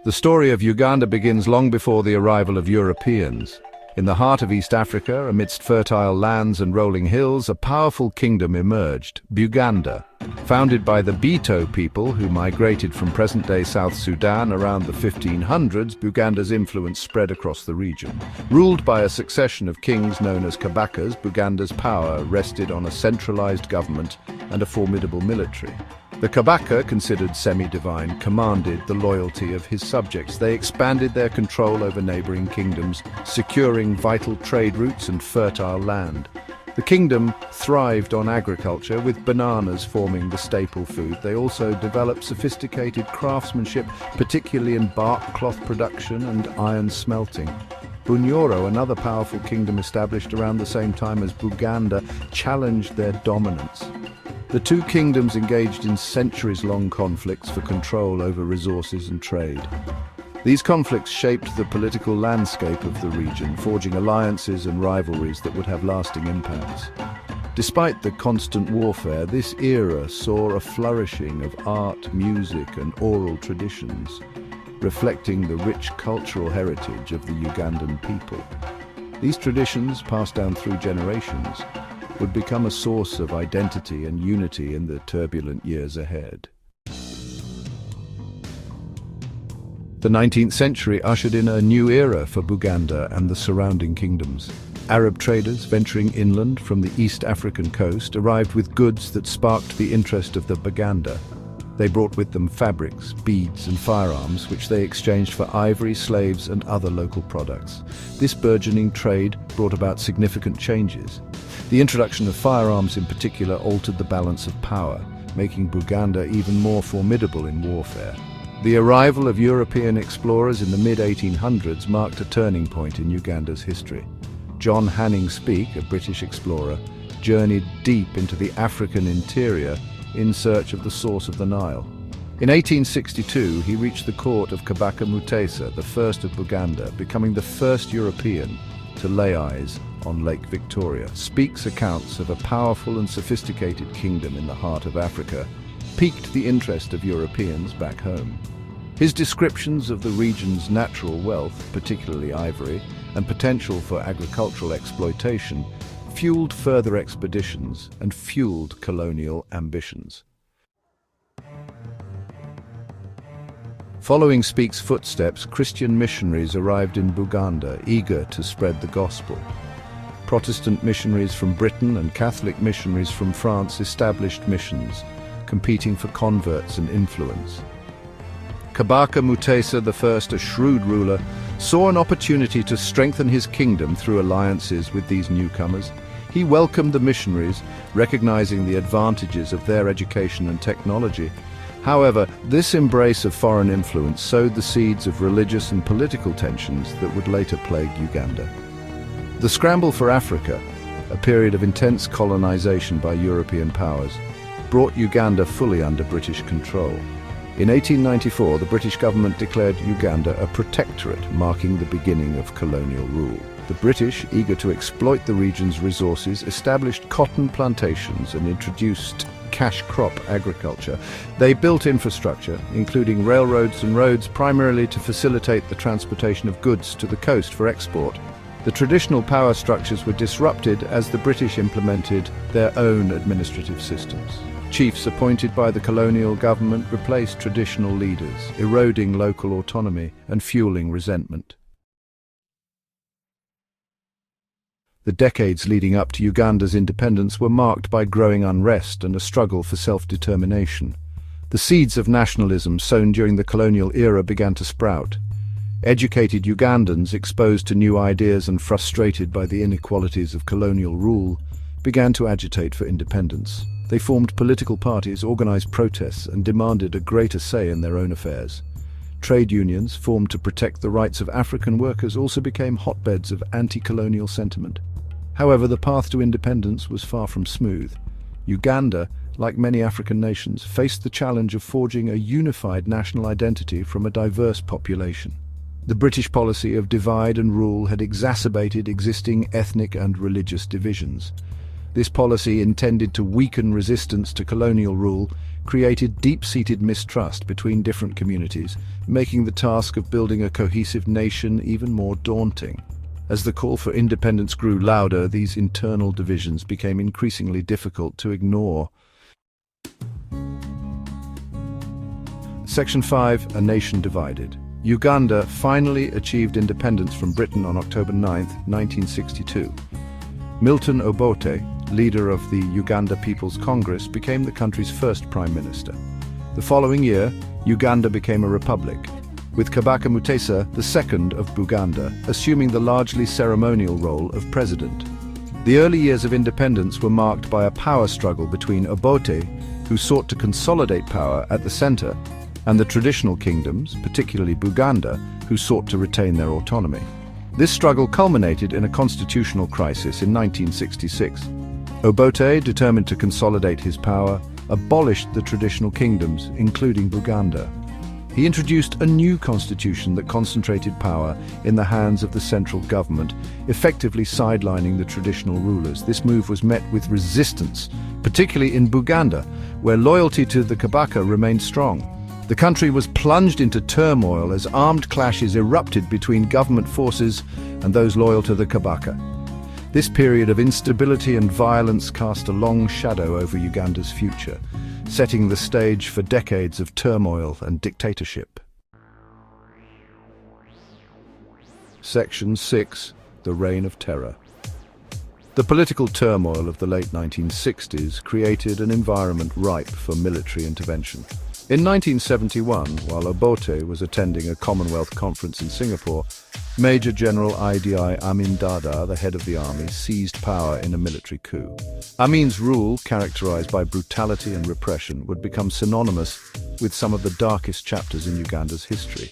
The story of Uganda begins long before the arrival of Europeans. In the heart of East Africa, amidst fertile lands and rolling hills, a powerful kingdom emerged, Buganda. Founded by the Bito people who migrated from present-day South Sudan around the 1500s, Buganda's influence spread across the region. Ruled by a succession of kings known as Kabakas, Buganda's power rested on a centralized government and a formidable military. The Kabaka, considered semi-divine, commanded the loyalty of his subjects. They expanded their control over neighboring kingdoms, securing vital trade routes and fertile land. The kingdom thrived on agriculture, with bananas forming the staple food. They also developed sophisticated craftsmanship, particularly in bark cloth production and iron smelting. Bunyoro, another powerful kingdom established around the same time as Buganda, challenged their dominance. The two kingdoms engaged in centuries-long conflicts for control over resources and trade. These conflicts shaped the political landscape of the region, forging alliances and rivalries that would have lasting impacts. Despite the constant warfare, this era saw a flourishing of art, music, and oral traditions, reflecting the rich cultural heritage of the Ugandan people. These traditions, passed down through generations, would become a source of identity and unity in the turbulent years ahead. The 19th century ushered in a new era for Buganda and the surrounding kingdoms. Arab traders venturing inland from the East African coast arrived with goods that sparked the interest of the Baganda. They brought with them fabrics, beads, and firearms, which they exchanged for ivory, slaves, and other local products. This burgeoning trade brought about significant changes. The introduction of firearms in particular altered the balance of power, making Buganda even more formidable in warfare. The arrival of European explorers in the mid-1800s marked a turning point in Uganda's history. John Hanning Speke, a British explorer, journeyed deep into the African interior in search of the source of the Nile. In 1862, he reached the court of Kabaka Mutesa, the first of Buganda, becoming the first European to lay eyes on Lake Victoria. Speke's accounts of a powerful and sophisticated kingdom in the heart of Africa piqued the interest of Europeans back home. His descriptions of the region's natural wealth, particularly ivory, and potential for agricultural exploitation fueled further expeditions and fueled colonial ambitions. Following Speke's footsteps, Christian missionaries arrived in Buganda, eager to spread the gospel. Protestant missionaries from Britain and Catholic missionaries from France established missions, competing for converts and influence. Kabaka Mutesa I, a shrewd ruler, saw an opportunity to strengthen his kingdom through alliances with these newcomers. He welcomed the missionaries, recognizing the advantages of their education and technology. However, this embrace of foreign influence sowed the seeds of religious and political tensions that would later plague Uganda. The scramble for Africa, a period of intense colonization by European powers, brought Uganda fully under British control. In 1894, the British government declared Uganda a protectorate, marking the beginning of colonial rule. The British, eager to exploit the region's resources, established cotton plantations and introduced cash crop agriculture. They built infrastructure, including railroads and roads, primarily to facilitate the transportation of goods to the coast for export. The traditional power structures were disrupted as the British implemented their own administrative systems. Chiefs appointed by the colonial government replaced traditional leaders, eroding local autonomy and fueling resentment. The decades leading up to Uganda's independence were marked by growing unrest and a struggle for self-determination. The seeds of nationalism sown during the colonial era began to sprout. Educated Ugandans, exposed to new ideas and frustrated by the inequalities of colonial rule, began to agitate for independence. They formed political parties, organized protests, and demanded a greater say in their own affairs. Trade unions, formed to protect the rights of African workers, also became hotbeds of anti-colonial sentiment. However, the path to independence was far from smooth. Uganda, like many African nations, faced the challenge of forging a unified national identity from a diverse population. The British policy of divide and rule had exacerbated existing ethnic and religious divisions. This policy, intended to weaken resistance to colonial rule, created deep-seated mistrust between different communities, making the task of building a cohesive nation even more daunting. As the call for independence grew louder, these internal divisions became increasingly difficult to ignore. Section 5. A nation divided. Uganda finally achieved independence from Britain on October 9, 1962. Milton Obote, leader of the Uganda People's Congress, became the country's first prime minister. The following year, Uganda became a republic, with Kabaka Mutesa II of Buganda assuming the largely ceremonial role of president. The early years of independence were marked by a power struggle between Obote, who sought to consolidate power at the center, and the traditional kingdoms, particularly Buganda, who sought to retain their autonomy. This struggle culminated in a constitutional crisis in 1966. Obote, determined to consolidate his power, abolished the traditional kingdoms, including Buganda. He introduced a new constitution that concentrated power in the hands of the central government, effectively sidelining the traditional rulers. This move was met with resistance, particularly in Buganda, where loyalty to the Kabaka remained strong. The country was plunged into turmoil as armed clashes erupted between government forces and those loyal to the Kabaka. This period of instability and violence cast a long shadow over Uganda's future, setting the stage for decades of turmoil and dictatorship. Section 6. The Reign of Terror. The political turmoil of the late 1960s created an environment ripe for military intervention. In 1971, while Obote was attending a Commonwealth conference in Singapore, Major General Idi Amin Dada, the head of the army, seized power in a military coup. Amin's rule, characterized by brutality and repression, would become synonymous with some of the darkest chapters in Uganda's history.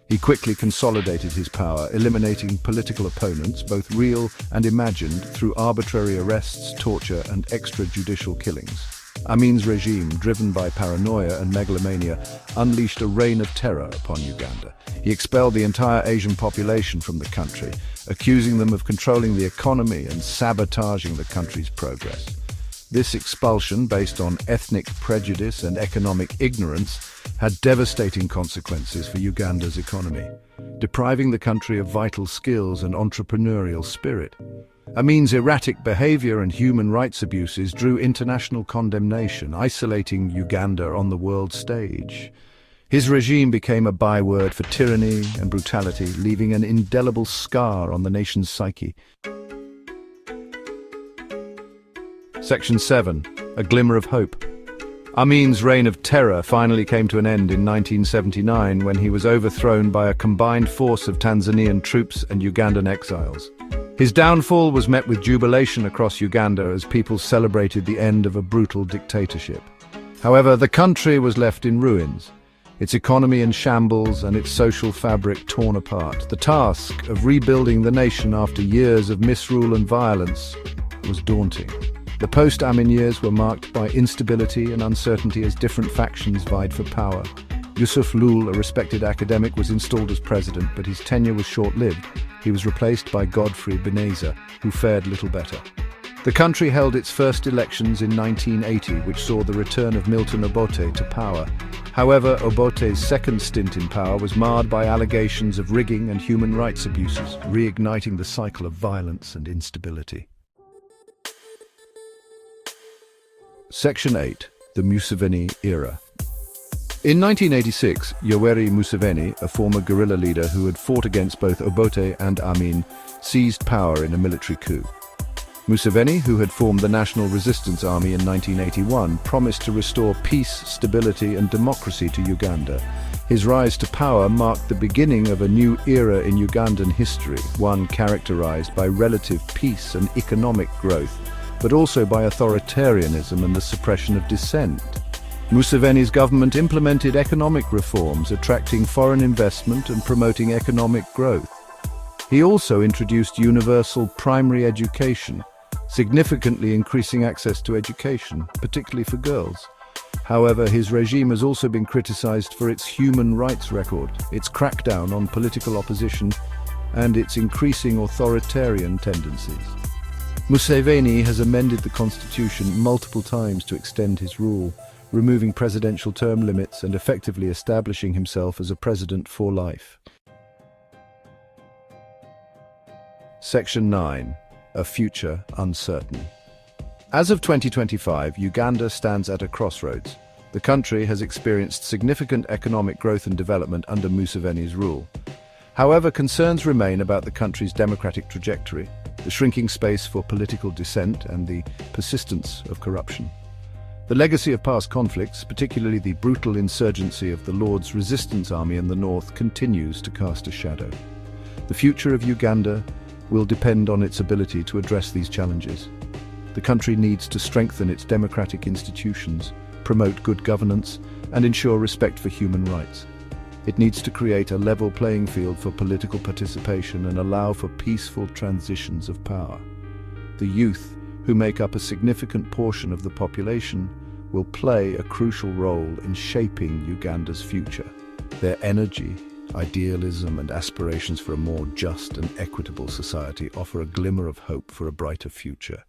He quickly consolidated his power, eliminating political opponents, both real and imagined, through arbitrary arrests, torture, and extrajudicial killings. Amin's regime, driven by paranoia and megalomania, unleashed a reign of terror upon Uganda. He expelled the entire Asian population from the country, accusing them of controlling the economy and sabotaging the country's progress. This expulsion, based on ethnic prejudice and economic ignorance, had devastating consequences for Uganda's economy, depriving the country of vital skills and entrepreneurial spirit. Amin's erratic behavior and human rights abuses drew international condemnation, isolating Uganda on the world stage. His regime became a byword for tyranny and brutality, leaving an indelible scar on the nation's psyche. Section 7. A Glimmer of Hope. Amin's reign of terror finally came to an end in 1979 when he was overthrown by a combined force of Tanzanian troops and Ugandan exiles. His downfall was met with jubilation across Uganda as people celebrated the end of a brutal dictatorship. However, the country was left in ruins, its economy in shambles and its social fabric torn apart. The task of rebuilding the nation after years of misrule and violence was daunting. The post-Amin years were marked by instability and uncertainty as different factions vied for power. Yusuf Lul, a respected academic, was installed as president, but his tenure was short-lived. He was replaced by Godfrey Beneza, who fared little better. The country held its first elections in 1980, which saw the return of Milton Obote to power. However, Obote's second stint in power was marred by allegations of rigging and human rights abuses, reigniting the cycle of violence and instability. Section 8. The Museveni Era. In 1986, Yoweri Museveni, a former guerrilla leader who had fought against both Obote and Amin, seized power in a military coup. Museveni, who had formed the National Resistance Army in 1981, promised to restore peace, stability and democracy to Uganda. His rise to power marked the beginning of a new era in Ugandan history, one characterized by relative peace and economic growth, but also by authoritarianism and the suppression of dissent. Museveni's government implemented economic reforms, attracting foreign investment and promoting economic growth. He also introduced universal primary education, significantly increasing access to education, particularly for girls. However, his regime has also been criticized for its human rights record, its crackdown on political opposition, and its increasing authoritarian tendencies. Museveni has amended the constitution multiple times to extend his rule, removing presidential term limits and effectively establishing himself as a president for life. Section 9. A future uncertain. As of 2025, Uganda stands at a crossroads. The country has experienced significant economic growth and development under Museveni's rule. However, concerns remain about the country's democratic trajectory, the shrinking space for political dissent, and the persistence of corruption. The legacy of past conflicts, particularly the brutal insurgency of the Lord's Resistance Army in the north, continues to cast a shadow. The future of Uganda will depend on its ability to address these challenges. The country needs to strengthen its democratic institutions, promote good governance, and ensure respect for human rights. It needs to create a level playing field for political participation and allow for peaceful transitions of power. The youth, who make up a significant portion of the population, will play a crucial role in shaping Uganda's future. Their energy, idealism, and aspirations for a more just and equitable society offer a glimmer of hope for a brighter future.